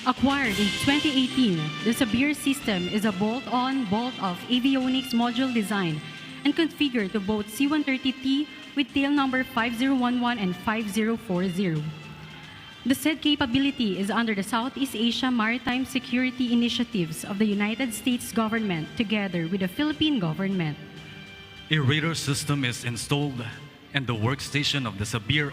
Acquired in 2018, the Sabir system is a bolt-on, bolt-off avionics module design and configured to both C130T with tail number 5011 and 5040. The said capability is under the Southeast Asia Maritime Security Initiatives of the United States government together with the Philippine government. A radar system is installed in the workstation of the Sabir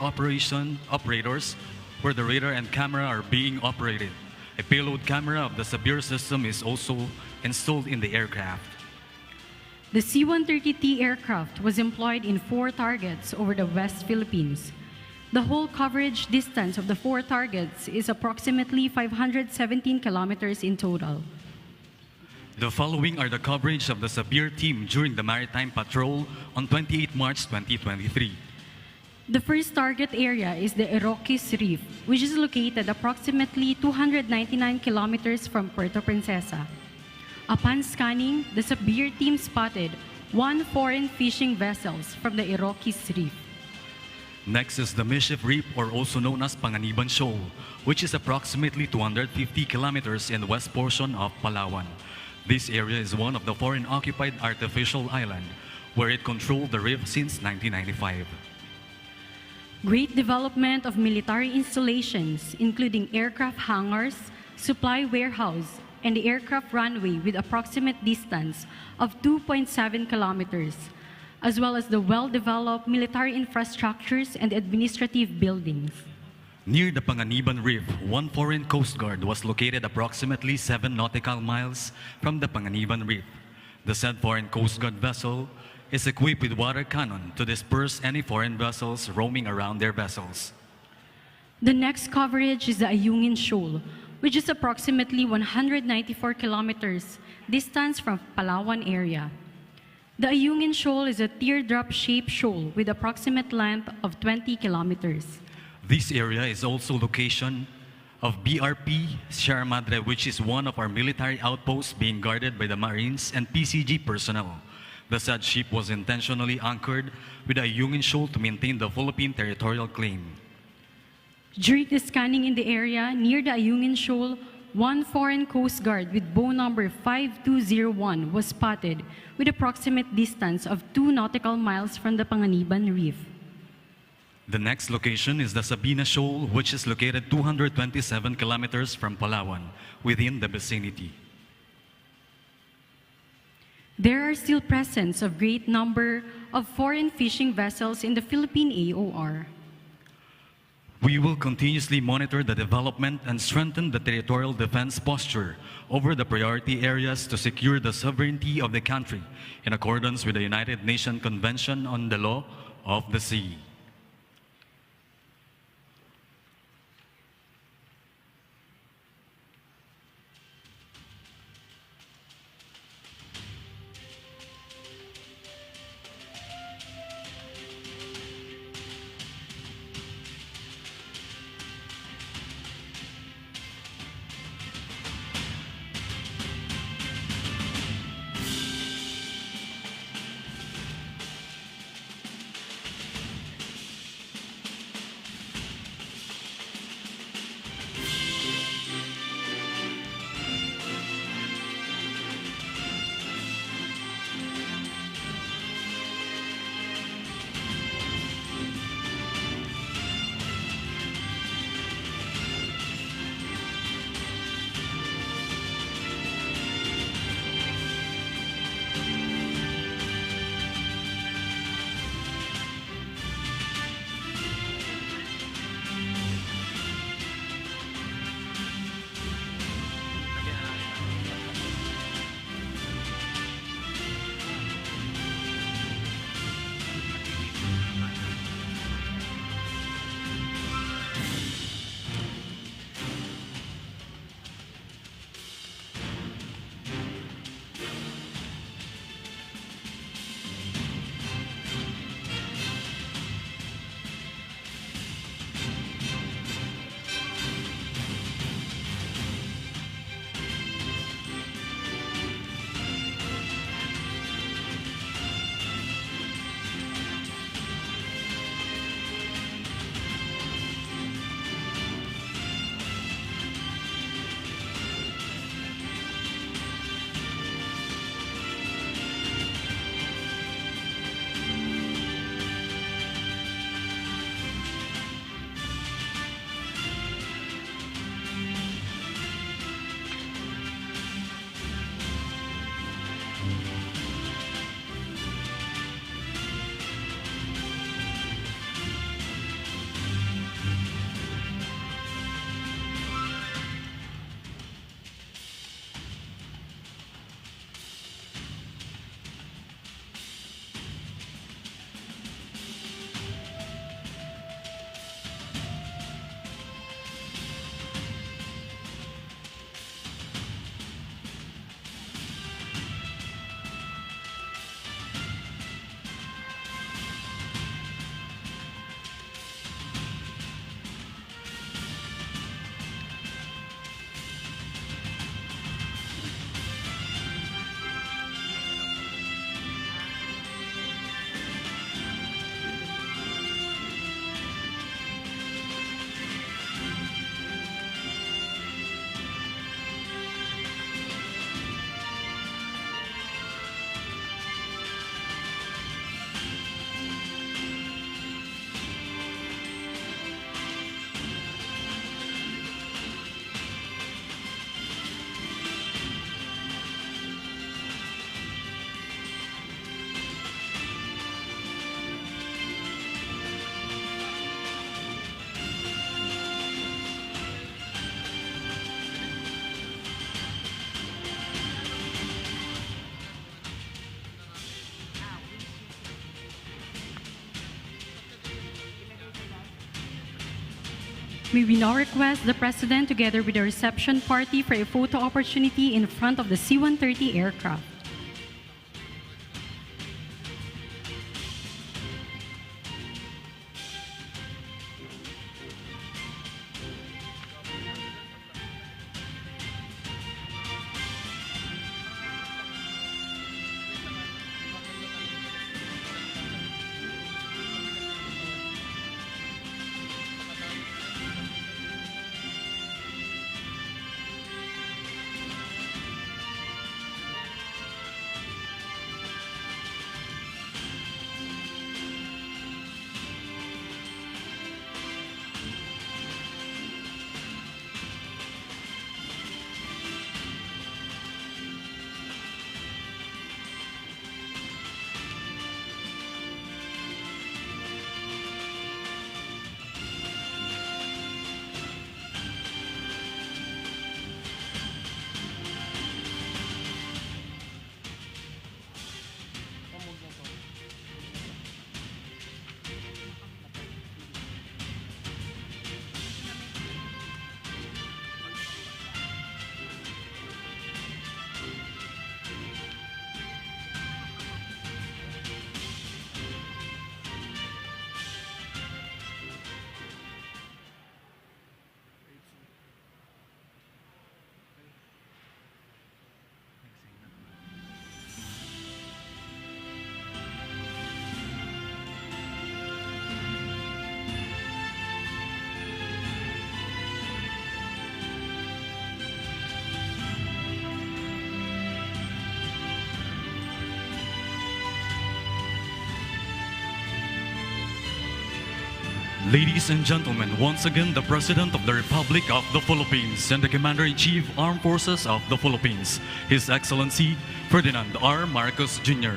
operators where the radar and camera are being operated. A payload camera of the Sabir system is also installed in the aircraft. The C-130T aircraft was employed in 4 targets over the West Philippines. The whole coverage distance of the 4 targets is approximately 517 kilometers in total. The following are the coverage of the Sabir team during the maritime patrol on 28 March 2023. The first target area is the Iroquois Reef, which is located approximately 299 kilometers from Puerto Princesa. Upon scanning, the Sabir team spotted 1 foreign fishing vessels from the Iroquois Reef. Next is the Mischief Reef, or also known as Panganiban Shoal, which is approximately 250 kilometers in the west portion of Palawan. This area is one of the foreign-occupied artificial island, where it controlled the reef since 1995. Great development of military installations, including aircraft hangars, supply warehouse, and the aircraft runway with approximate distance of 2.7 kilometers, as well as the well-developed military infrastructures and administrative buildings. Near the Panganiban Reef, one foreign coast guard was located approximately 7 nautical miles from the Panganiban Reef. The said foreign coast guard vessel is equipped with water cannon to disperse any foreign vessels roaming around their vessels. The next coverage is the Ayungin Shoal, which is approximately 194 kilometers distance from Palawan area. The Ayungin Shoal is a teardrop-shaped shoal with approximate length of 20 kilometers. This area is also location of BRP Sierra Madre, which is one of our military outposts being guarded by the Marines and PCG personnel. The said ship was intentionally anchored with the Ayungin Shoal to maintain the Philippine territorial claim. During the scanning in the area near the Ayungin Shoal, one foreign coast guard with bow number 5201 was spotted with approximate distance of 2 nautical miles from the Panganiban Reef. The next location is the Sabina Shoal, which is located 227 kilometers from Palawan, within the vicinity. There are still presence of great number of foreign fishing vessels in the Philippine AOR. We will continuously monitor the development and strengthen the territorial defense posture over the priority areas to secure the sovereignty of the country in accordance with the United Nations Convention on the Law of the Sea. May we now request the President together with the reception party for a photo opportunity in front of the C-130 aircraft. Ladies and gentlemen, once again, the President of the Republic of the Philippines and the Commander-in-Chief, Armed Forces of the Philippines, His Excellency Ferdinand R. Marcos Jr.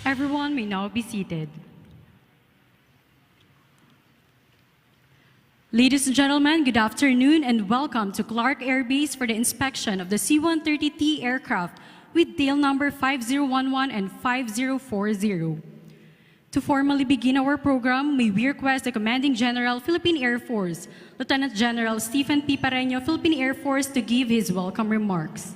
Everyone may now be seated. Ladies and gentlemen, good afternoon and welcome to Clark Airbase for the inspection of the C-130T aircraft with tail number 5011 and 5040. To formally begin our program, may we request the Commanding General, Philippine Air Force, Lieutenant General Stephen P. Pareño, Philippine Air Force, to give his welcome remarks.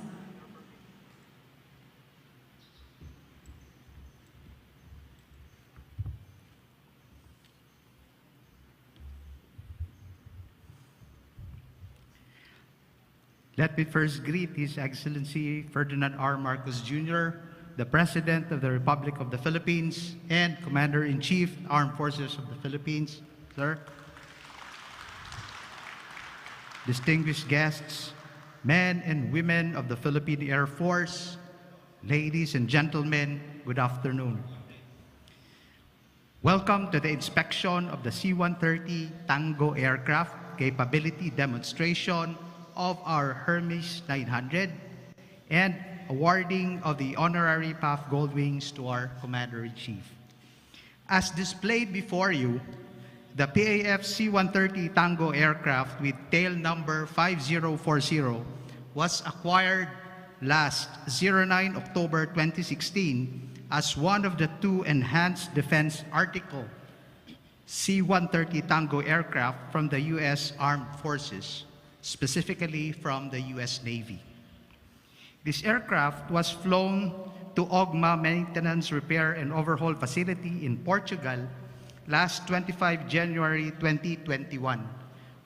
Let me first greet His Excellency Ferdinand R. Marcos Jr., the President of the Republic of the Philippines and Commander-in-Chief, Armed Forces of the Philippines. Sir, distinguished guests, men and women of the Philippine Air Force, ladies and gentlemen, good afternoon. Welcome to the inspection of the C-130 Tango aircraft capability demonstration of our Hermes 900 and awarding of the honorary PAF Gold Wings to our Commander-in-Chief. As displayed before you, the PAF C-130 Tango aircraft with tail number 5040 was acquired last 09 October 2016 as one of the two enhanced defense article C-130 Tango aircraft from the U.S. Armed Forces, specifically from the U.S. Navy. This aircraft was flown to OGMA Maintenance, Repair, and Overhaul Facility in Portugal last 25 January 2021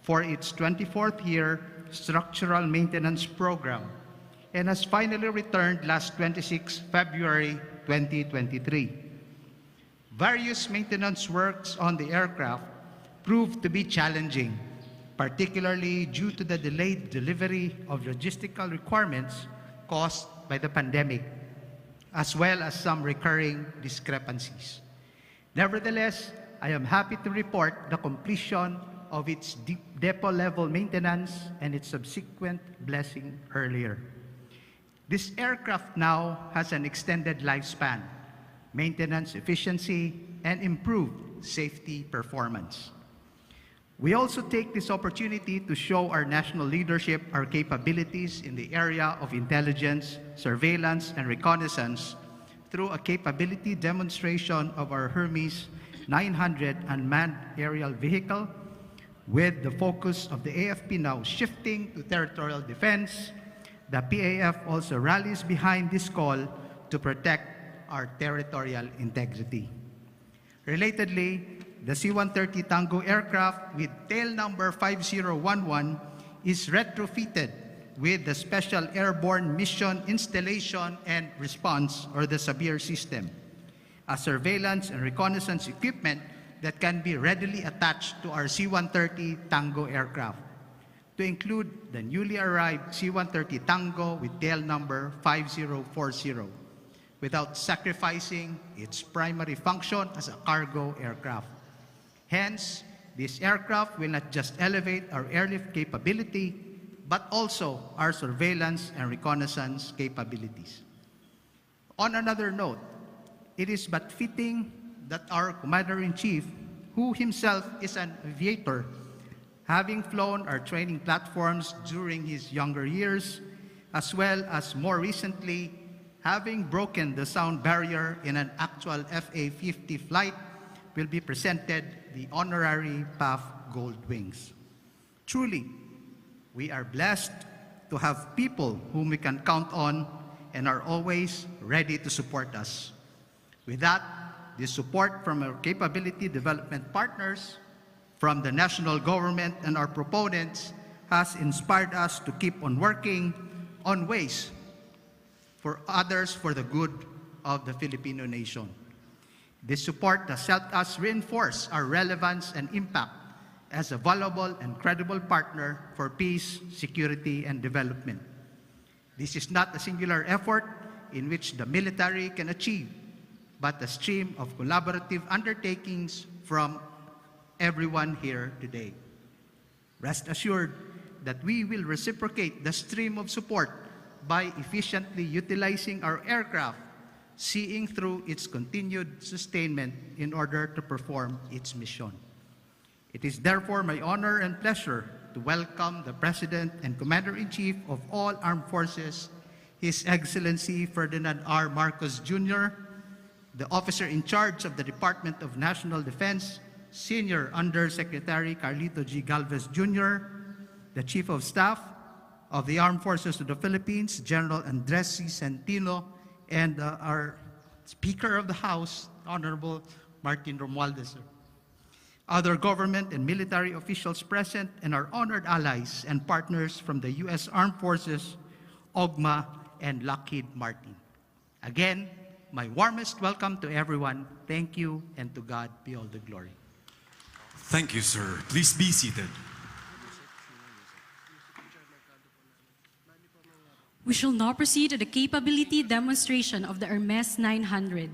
for its 24th year structural maintenance program and has finally returned last 26 February 2023. Various maintenance works on the aircraft proved to be challenging, particularly due to the delayed delivery of logistical requirements caused by the pandemic, as well as some recurring discrepancies. Nevertheless, I am happy to report the completion of its depot-level maintenance and its subsequent blessing earlier. This aircraft now has an extended lifespan, maintenance efficiency, and improved safety performance. We also take this opportunity to show our national leadership our capabilities in the area of intelligence, surveillance, and reconnaissance through a capability demonstration of our Hermes 900 unmanned aerial vehicle, with the focus of the AFP now shifting to territorial defense. The PAF also rallies behind this call to protect our territorial integrity. Relatedly, the C-130 Tango aircraft with tail number 5011 is retrofitted with the Special Airborne Mission Installation and Response, or the SABIR system, a surveillance and reconnaissance equipment that can be readily attached to our C-130 Tango aircraft, to include the newly arrived C-130 Tango with tail number 5040, without sacrificing its primary function as a cargo aircraft. Hence, this aircraft will not just elevate our airlift capability, but also our surveillance and reconnaissance capabilities. On another note, it is but fitting that our Commander-in-Chief, who himself is an aviator, having flown our training platforms during his younger years, as well as more recently, having broken the sound barrier in an actual FA-50 flight, will be presented the honorary PAF Gold Wings. Truly, we are blessed to have people whom we can count on and are always ready to support us. With that, the support from our capability development partners, from the national government and our proponents has inspired us to keep on working on ways for others for the good of the Filipino nation. This support has helped us reinforce our relevance and impact as a valuable and credible partner for peace, security, and development. This is not a singular effort in which the military can achieve, but a stream of collaborative undertakings from everyone here today. Rest assured that we will reciprocate the stream of support by efficiently utilizing our aircraft, seeing through its continued sustainment in order to perform its mission. It is therefore my honor and pleasure to welcome the President and Commander-in-Chief of all Armed Forces, His Excellency Ferdinand R. Marcos Jr., the Officer in Charge of the Department of National Defense, Senior Undersecretary Carlito G. Galvez Jr., the Chief of Staff of the Armed Forces of the Philippines, General Andres C. Centino, and our Speaker of the House, Honorable Martin Romualdez, sir. Other government and military officials present, and our honored allies and partners from the U.S. Armed Forces, OGMA, and Lockheed Martin. Again, my warmest welcome to everyone. Thank you, and to God be all the glory. Thank you, sir. Please be seated. We shall now proceed to the capability demonstration of the Hermes 900.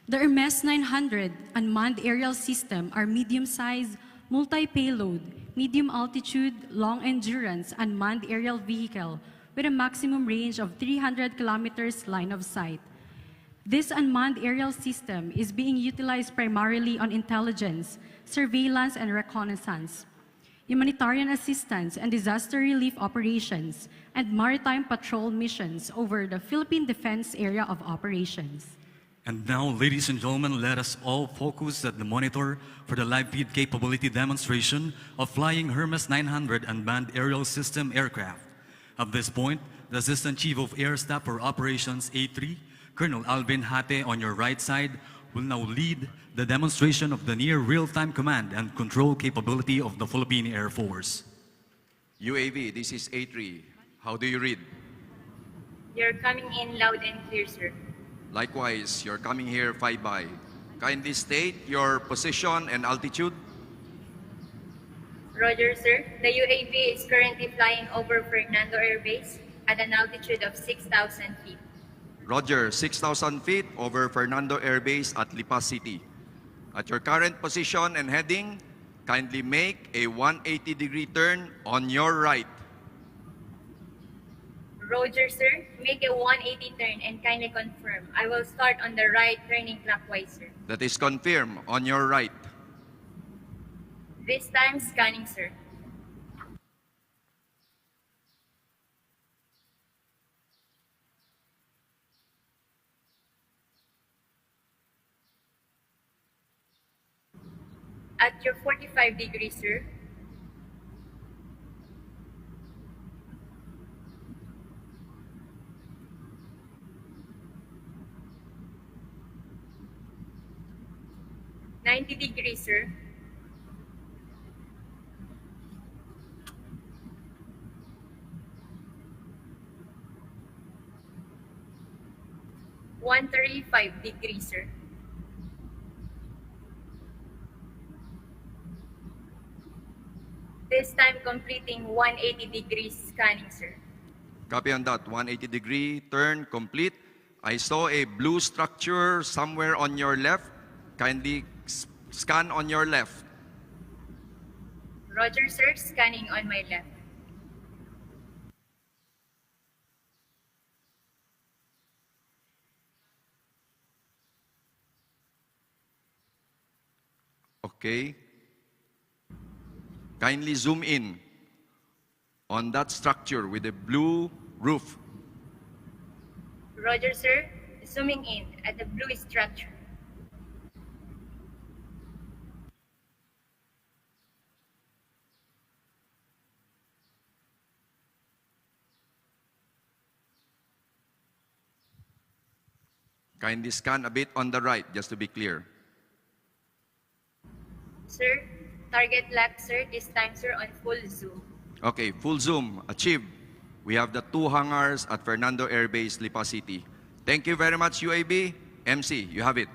The Hermes 900 unmanned aerial system are medium-sized, multi-payload, medium-altitude, long-endurance unmanned aerial vehicle with a maximum range of 300 kilometers line of sight. This unmanned aerial system is being utilized primarily on intelligence, surveillance, and reconnaissance, humanitarian assistance and disaster relief operations, and maritime patrol missions over the Philippine Defense Area of Operations. And now, ladies and gentlemen, let us all focus at the monitor for the live feed capability demonstration of flying Hermes 900 unmanned aerial system aircraft. At this point, the Assistant Chief of Air Staff for Operations A3, Colonel Alvin Hate, on your right side, will now lead the demonstration of the near real-time command and control capability of the Philippine Air Force. UAV, this is A3. How do you read? You're coming in loud and clear, sir. Likewise, you're coming here 5 by. Kindly state your position and altitude. Roger, sir. The UAV is currently flying over Ferdinand Airbase at an altitude of 6,000 feet. Roger, 6,000 feet over Fernando Airbase at Lipa City. At your current position and heading, kindly make a 180-degree turn on your right. Roger, sir. Make a 180 turn and kindly confirm. I will start on the right, turning clockwise, sir. That is confirmed on your right. This time scanning, sir. At your 45 degrees, sir. $90, sir. $135, sir. This time completing 180 degrees scanning, sir. Copy on that. 180-degree turn complete. I saw a blue structure somewhere on your left. Kindly scan on your left. Roger, sir. Scanning on my left. Okay. Kindly zoom in on that structure with a blue roof. Roger, sir. Zooming in at the blue structure. Kindly scan a bit on the right, just to be clear. Sir, target lock, sir. This time, sir, on full zoom. Okay, full zoom, achieved. We have the 2 hangars at Ferdinand R Base, Lipa City. Thank you very much, UAB. MC, you have it.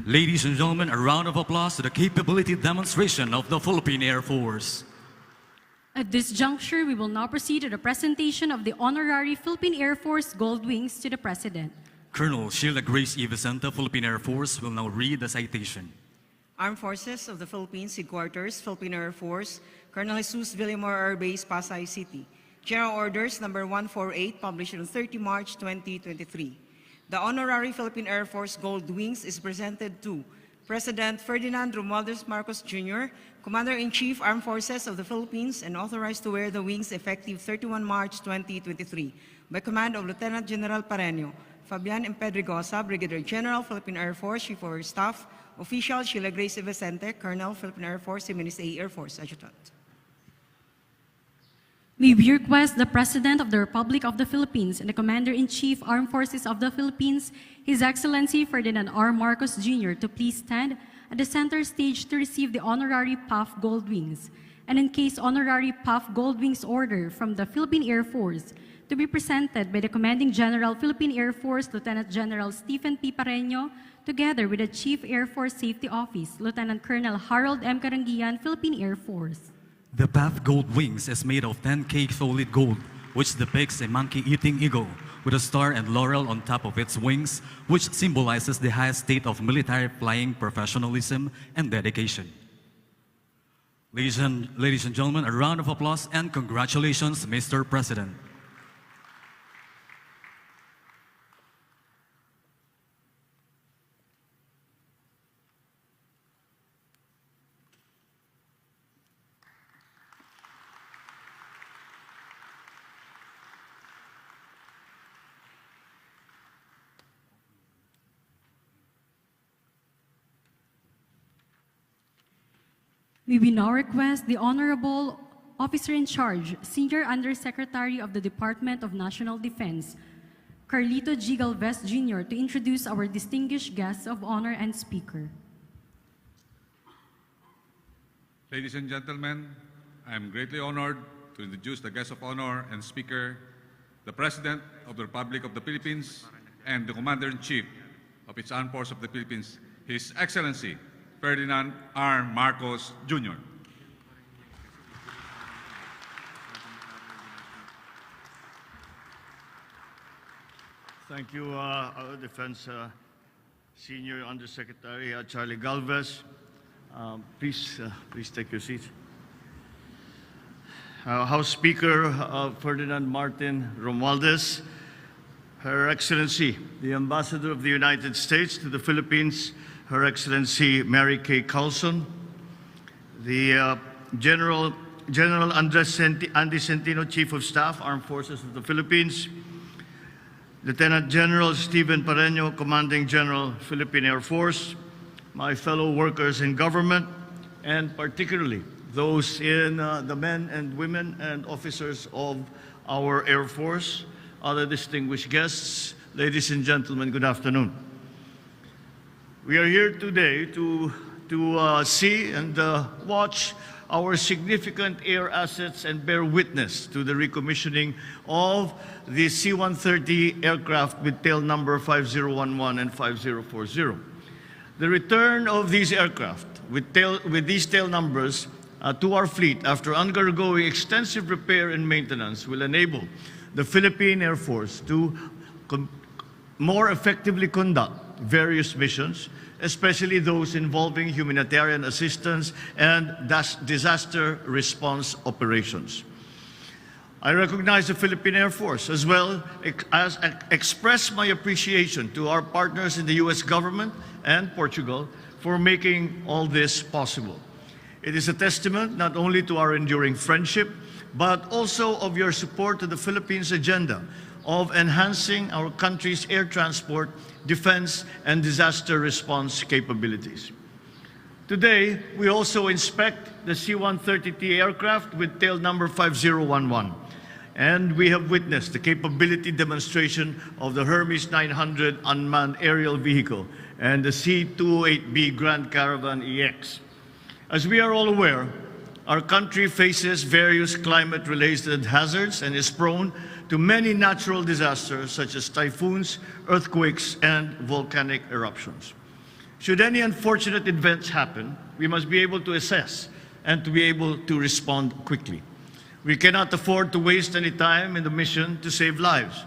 Ladies and gentlemen, a round of applause to the capability demonstration of the Philippine Air Force. At this juncture, we will now proceed to the presentation of the Honorary Philippine Air Force Gold Wings to the President. Colonel Sheila Grace E. Vicenta, Philippine Air Force, will now read the citation. Armed Forces of the Philippines, Headquarters, Philippine Air Force, Colonel Jesus Villamor Air Base, Pasay City. General Orders Number 148, published on 30 March 2023. The Honorary Philippine Air Force Gold Wings is presented to President Ferdinand Romualdez Marcos Jr., Commander-in-Chief, Armed Forces of the Philippines, and authorized to wear the wings effective 31 March 2023 by command of Lieutenant General Pareño, Fabian M. Pedregosa, Brigadier General, Philippine Air Force, Chief of Air Staff, Official Sheila Grace Vicente, Colonel, Philippine Air Force, Jimenez A. Air Force, Adjutant. May we request the President of the Republic of the Philippines and the Commander-in-Chief, Armed Forces of the Philippines, His Excellency Ferdinand R. Marcos Jr., to please stand at the center stage to receive the Honorary PAF Gold Wings, and in case Honorary PAF Gold Wings order from the Philippine Air Force to be presented by the Commanding General, Philippine Air Force, Lieutenant General Stephen P. Pareño, together with the Chief Air Force Safety Office, Lieutenant Colonel Harold M. Carangian, Philippine Air Force. The PAF Gold Wings is made of 10K solid gold, which depicts a monkey-eating eagle with a star and laurel on top of its wings, which symbolizes the highest state of military flying professionalism and dedication. Ladies and gentlemen, a round of applause and congratulations, Mr. President. We will now request the Honorable Officer in Charge, Senior Undersecretary of the Department of National Defense, Carlito G. Galvez Jr., to introduce our distinguished guests of honor and speaker. Ladies and gentlemen, I am greatly honored to introduce the guest of honor and speaker, the President of the Republic of the Philippines and the Commander-in-Chief of its Armed Forces of the Philippines, His Excellency Ferdinand R. Marcos Jr. Thank you, our Defense Senior Undersecretary Charlie Galvez. Please take your seat. House Speaker Ferdinand Martin Romualdez, Her Excellency, the Ambassador of the United States to the Philippines, Her Excellency Mary Kay Carlson, the General Andy Centino, Chief of Staff, Armed Forces of the Philippines, Lieutenant General Stephen Pareño, Commanding General, Philippine Air Force, my fellow workers in government, and particularly those in the men and women and officers of our Air Force, other distinguished guests, ladies and gentlemen, good afternoon. We are here today to see and watch our significant air assets and bear witness to the recommissioning of the C-130 aircraft with tail number 5011 and 5040. The return of these aircraft with these tail numbers to our fleet after undergoing extensive repair and maintenance will enable the Philippine Air Force to more effectively conduct various missions, especially those involving humanitarian assistance and disaster response operations. I recognize the Philippine Air Force as well as express my appreciation to our partners in the U.S. government and Portugal for making all this possible. It is a testament not only to our enduring friendship, but also of your support to the Philippines' agenda of enhancing our country's air transport, defense, and disaster response capabilities. Today, we also inspect the C-130T aircraft with tail number 5011, and we have witnessed the capability demonstration of the Hermes 900 unmanned aerial vehicle and the C-208B Grand Caravan EX. As we are all aware, our country faces various climate-related hazards and is prone to many natural disasters such as typhoons, earthquakes, and volcanic eruptions. Should any unfortunate events happen, we must be able to assess and to be able to respond quickly. We cannot afford to waste any time in the mission to save lives.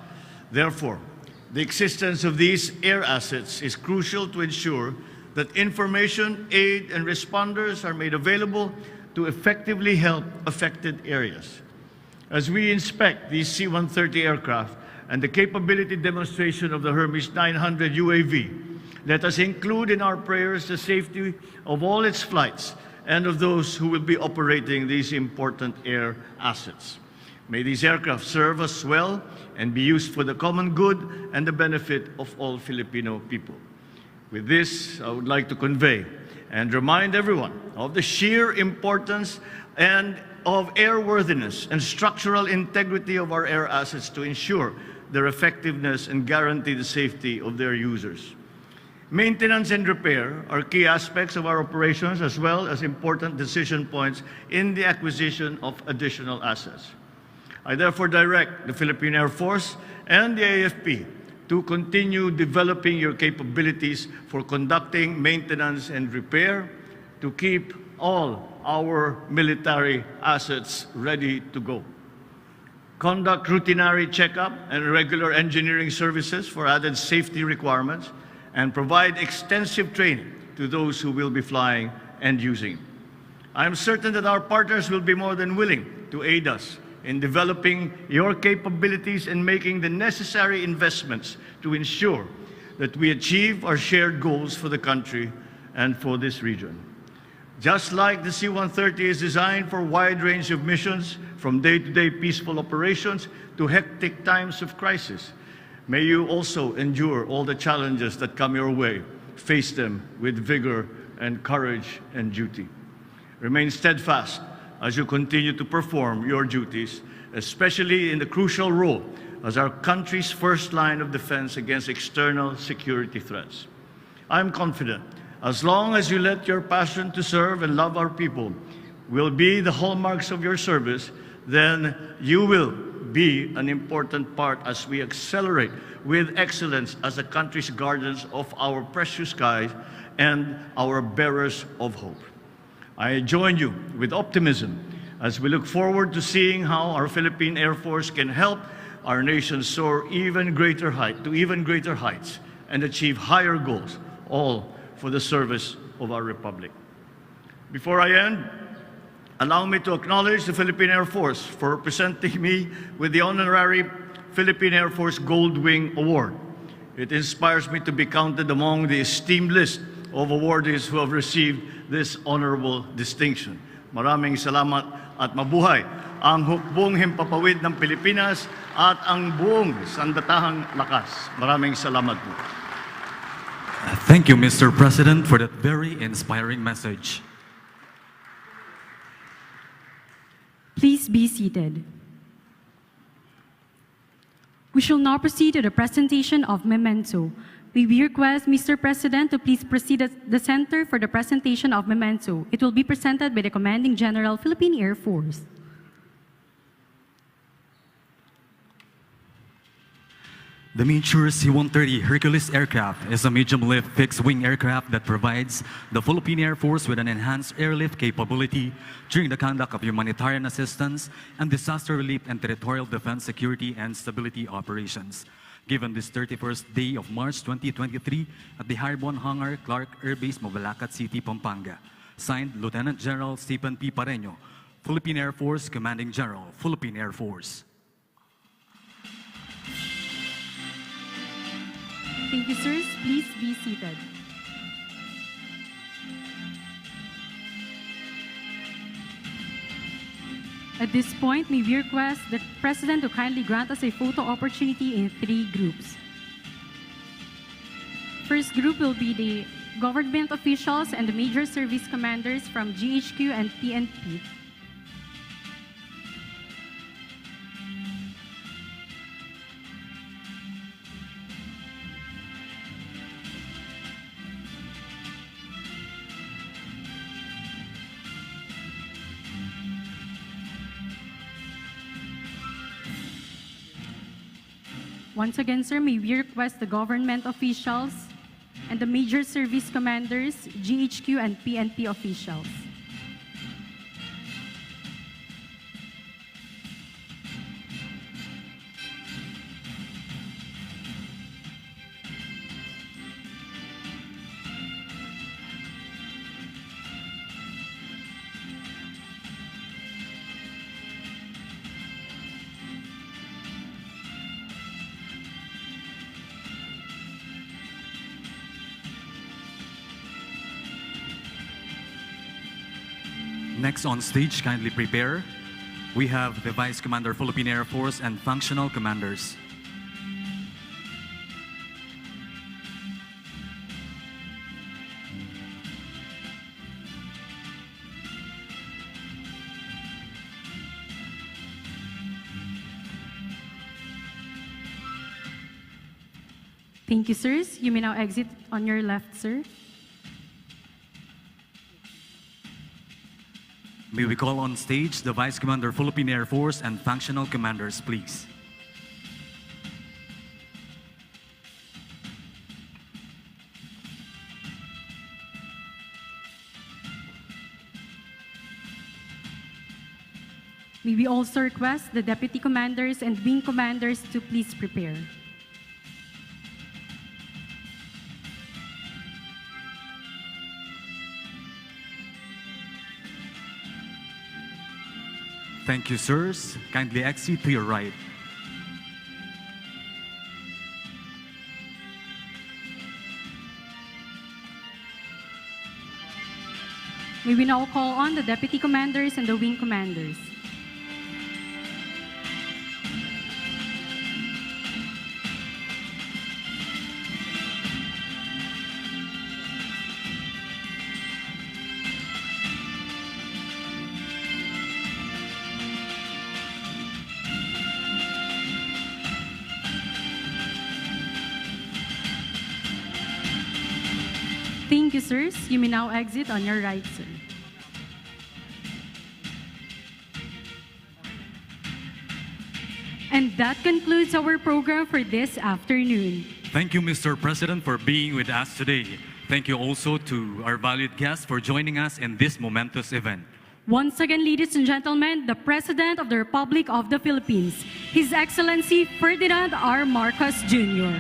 Therefore, the existence of these air assets is crucial to ensure that information, aid, and responders are made available to effectively help affected areas. As we inspect these C-130 aircraft and the capability demonstration of the Hermes 900 UAV, let us include in our prayers the safety of all its flights and of those who will be operating these important air assets. May these aircraft serve us well and be used for the common good and the benefit of all Filipino people. With this, I would like to convey and remind everyone of the sheer importance and of airworthiness and structural integrity of our air assets to ensure their effectiveness and guarantee the safety of their users. Maintenance and repair are key aspects of our operations as well as important decision points in the acquisition of additional assets. I therefore direct the Philippine Air Force and the AFP to continue developing your capabilities for conducting maintenance and repair to keep all our military assets ready to go. Conduct routinary checkup and regular engineering services for added safety requirements and provide extensive training to those who will be flying and using. I am certain that our partners will be more than willing to aid us in developing your capabilities and making the necessary investments to ensure that we achieve our shared goals for the country and for this region. Just like the C-130 is designed for a wide range of missions, from day-to-day peaceful operations to hectic times of crisis, may you also endure all the challenges that come your way, face them with vigor and courage and duty. Remain steadfast as you continue to perform your duties, especially in the crucial role as our country's first line of defense against external security threats. I am confident, as long as you let your passion to serve and love our people will be the hallmarks of your service, then you will be an important part as we accelerate with excellence as the country's guardians of our precious skies and our bearers of hope. I join you with optimism as we look forward to seeing how our Philippine Air Force can help our nation soar to even greater heights and achieve higher goals, all for the service of our Republic. Before I end, allow me to acknowledge the Philippine Air Force for presenting me with the honorary Philippine Air Force Gold Wing Award. It inspires me to be counted among the esteemed list of awardees who have received this honorable distinction. Maraming salamat at mabuhay ang hukbong himpapawid ng Pilipinas at ang buong sandatahang lakas. Maraming salamat po. Thank you, Mr. President, for that very inspiring message. Please be seated. We shall now proceed to the presentation of memento. We request Mr. President to please proceed at the center for the presentation of memento. It will be presented by the Commanding General, Philippine Air Force. The miniature C-130 Hercules aircraft is a medium-lift fixed-wing aircraft that provides the Philippine Air Force with an enhanced airlift capability during the conduct of humanitarian assistance and disaster relief and territorial defense, security, and stability operations. Given this 31st day of March 2023 at the Harbon Hangar, Clark Airbase, Mabalacat City, Pampanga. Signed, Lieutenant General Stephen P. Pareño, Philippine Air Force, Commanding General, Philippine Air Force. Thank you, sirs. Please be seated. At this point, may we request the President to kindly grant us a photo opportunity in 3 groups. First group will be the government officials and the major service commanders from GHQ and PNP. Once again, sir, may we request the government officials and the major service commanders, GHQ and PNP officials. Next on stage, kindly prepare. We have the Vice Commander, Philippine Air Force, and functional commanders. Thank you, sirs. You may now exit on your left, sir. May we call on stage the Vice Commander, Philippine Air Force, and functional commanders, please. May we also request the deputy commanders and wing commanders to please prepare. Thank you, sirs. Kindly exit to your right. May we now call on the deputy commanders and the wing commanders. Thank you, sirs. You may now exit on your right, sir. And that concludes our program for this afternoon. Thank you, Mr. President, for being with us today. Thank you also to our valued guests for joining us in this momentous event. Once again, ladies and gentlemen, the President of the Republic of the Philippines, His Excellency Ferdinand R. Marcos Jr.